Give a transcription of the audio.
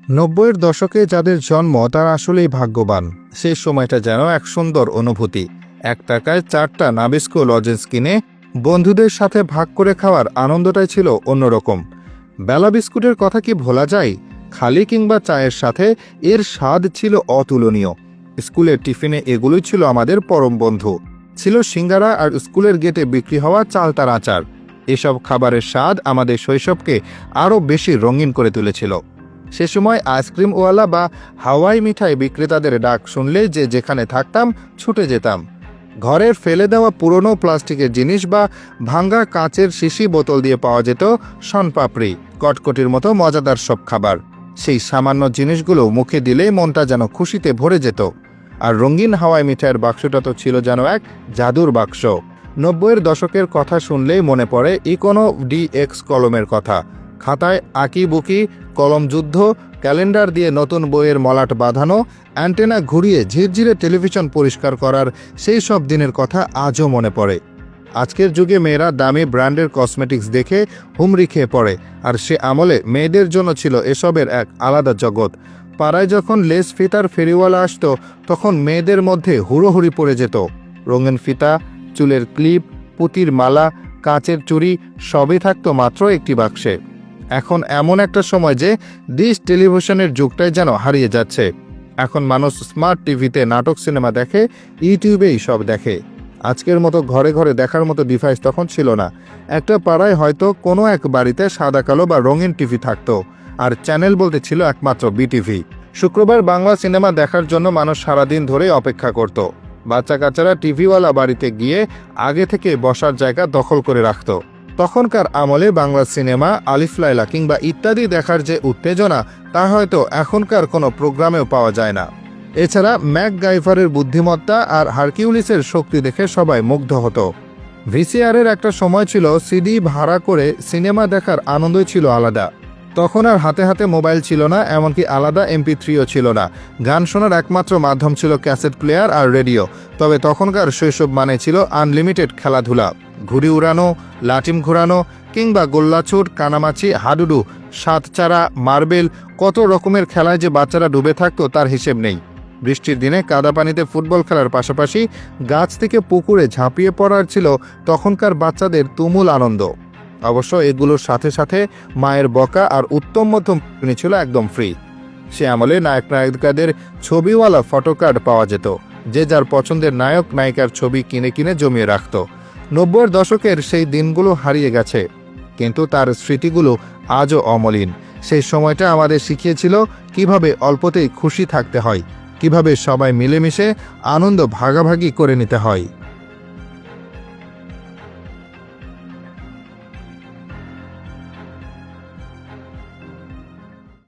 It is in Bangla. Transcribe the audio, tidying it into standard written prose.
৯০-এর দশকে যাদের জন্ম তারা আসলেই ভাগ্যবান। সেই সময়টা যেন এক সুন্দর অনুভূতি। ১ টাকায় ৪টা নাবিস্কো লজেন্স কিনে বন্ধুদের সাথে ভাগ করে খাওয়ার আনন্দটাই ছিল অন্যরকম। বেলা বিস্কুটের কথা কি ভোলা যায়? খালি কিংবা চায়ের সাথে এর স্বাদ ছিল অতুলনীয়। স্কুলের টিফিনে এগুলোই ছিল আমাদের পরম বন্ধু। ছিল সিঙ্গারা আর স্কুলের গেটে বিক্রি হওয়া চালতার আচার। এসব খাবারের স্বাদ আমাদের শৈশবকে আরও বেশি রঙিন করে তুলেছিল। সে সময় আইসক্রিমওয়ালা বা হাওয়াই মিঠাই বিক্রেতাদের ডাক শুনলে যে যেখানে থাকতাম ছুটে যেতাম। ঘরের ফেলে দেওয়া পুরনো প্লাস্টিকের জিনিস বা ভাঙ্গা কাচের শিশি বোতল দিয়ে পাওয়া যেত শনপাপড়ি, কটকটির মতো মজাদার সব খাবার। সেই সামান্য জিনিসগুলো মুখে দিলেই মনটা যেন খুশিতে ভরে যেত। আর রঙিন হাওয়াই মিঠাইয়ের বাক্সটা তো ছিল যেন এক জাদুর বাক্স। ৯০-এর দশকের কথা শুনলেই মনে পড়ে ইকোনো ডিএক্স কলমের কথা। খাতায় আঁকি বুকি, কলম যুদ্ধ, ক্যালেন্ডার দিয়ে নতুন বইয়ের মলাট বাঁধানো, অ্যান্টেনা ঘুরিয়ে ঝিরঝিরে টেলিভিশন পরিষ্কার করার সেই সব দিনের কথা আজও মনে পড়ে। আজকের যুগে মেয়েরা দামি ব্র্যান্ডের কসমেটিক্স দেখে হুমড়ি খেয়ে পড়ে, আর সে আমলে মেয়েদের জন্য ছিল এসবের এক আলাদা জগৎ। পাড়ায় যখন লেস ফিতার ফেরিওয়ালা আসতো তখন মেয়েদের মধ্যে হুড়োহুড়ি পড়ে যেত। রঙিন ফিতা, চুলের ক্লিপ, পুঁতির মালা, কাচের চুড়ি সবই থাকতো মাত্র একটি বাক্সে। এখন এমন একটা সময় যে ডিশ টেলিভিশনের যুগটাই যেন হারিয়ে যাচ্ছে। এখন মানুষ স্মার্ট টিভিতে নাটক সিনেমা দেখে, ইউটিউবেই সব দেখে। আজকের মতো ঘরে ঘরে দেখার মতো ডিভাইস তখন ছিল না। একটা পাড়ায় হয়তো কোনো এক বাড়িতে সাদা কালো বা রঙিন টিভি থাকতো, আর চ্যানেল বলতে ছিল একমাত্র বিটিভি। শুক্রবার বাংলা সিনেমা দেখার জন্য মানুষ সারাদিন ধরেই অপেক্ষা করত। বাচ্চা কাচ্চারা টিভিওয়ালা বাড়িতে গিয়ে আগে থেকে বসার জায়গা দখল করে রাখত। তখনকার আমলে বাংলা সিনেমা, আলিফ লায়লা কিংবা ইত্যাদি দেখার যে উত্তেজনা তা হয়তো এখনকার কোনো প্রোগ্রামেও পাওয়া যায় না। এছাড়া ম্যাকগাইভারের বুদ্ধিমত্তা আর হারকিউলিসের শক্তি দেখে সবাই মুগ্ধ হতো। ভিসিআরের একটা সময় ছিল সিডি ভাড়া করে সিনেমা দেখার আনন্দই ছিল আলাদা। তখন আর হাতে হাতে মোবাইল ছিল না, এমনকি আলাদা MP3ও ছিল না। গান শোনার একমাত্র মাধ্যম ছিল ক্যাসেট প্লেয়ার আর রেডিও। তবে তখনকার শৈশব মানে ছিল আনলিমিটেড খেলাধুলা, ঘুড়ি উড়ানো, লাটিম ঘোরানো কিংবা গোল্লাছুট, কানামাছি, হাডুডু, সাতচারা, মার্বেল, কত রকমের খেলায় যে বাচ্চারা ডুবে থাকতো তার হিসেব নেই। বৃষ্টির দিনে কাদা পানিতে ফুটবল খেলার পাশাপাশি গাছ থেকে পুকুরে ঝাঁপিয়ে পড়ার ছিল তখনকার বাচ্চাদের তুমুল আনন্দ। অবশ্য এগুলোর সাথে সাথে মায়ের বকা আর উত্তম মধ্যম ছিল একদম ফ্রি। সে আমলে নায়ক নায়িকাদের ছবিওয়ালা ফটোকার্ড পাওয়া যেত। যে যার পছন্দের নায়ক নায়িকার ছবি কিনে কিনে জমিয়ে রাখত। ৯০-এর দশকের সেই দিনগুলো হারিয়ে গেছে, কিন্তু তার স্মৃতিগুলো আজও অমলিন। সেই সময়টা আমাদের শিখিয়েছিল কিভাবে অল্পতেই খুশি থাকতে হয়, কিভাবে সবাই মিলেমিশে আনন্দ ভাগাভাগি করে নিতে হয়।